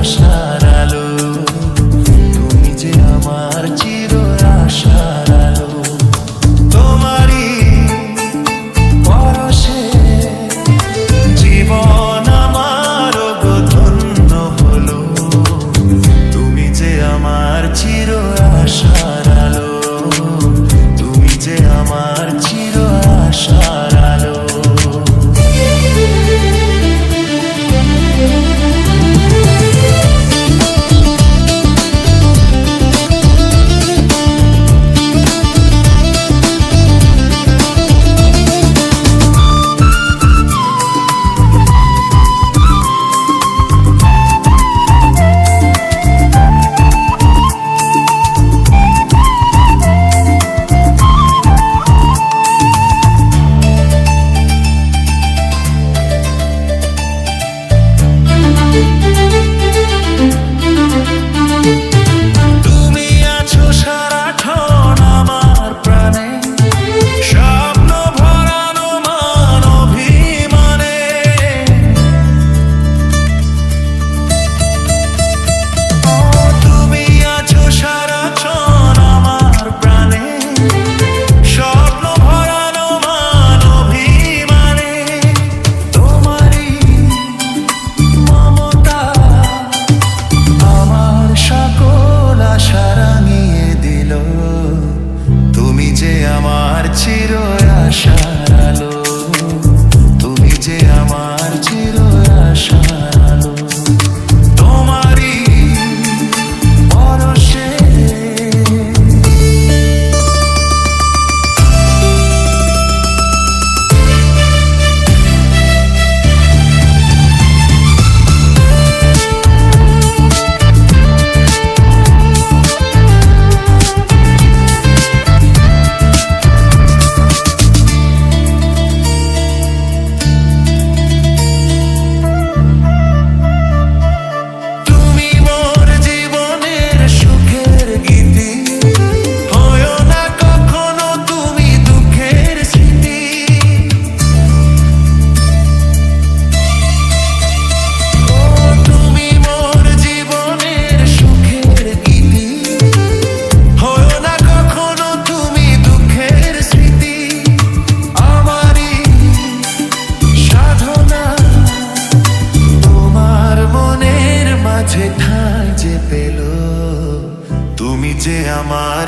আশার আলো, তুমি যে আমার চির আশার আলো। তোমারই পরশে জীবন আমার গো ধন্য হলো, তুমি যে আমার চির আশার আলো, তুমি যে আমার চির আশার আলো। আমার চির আশার আলো, তুমি যে আমার চির আশার আলো। তোমারই পরশে ঠাঁই যে পেল, তুমি যে আমার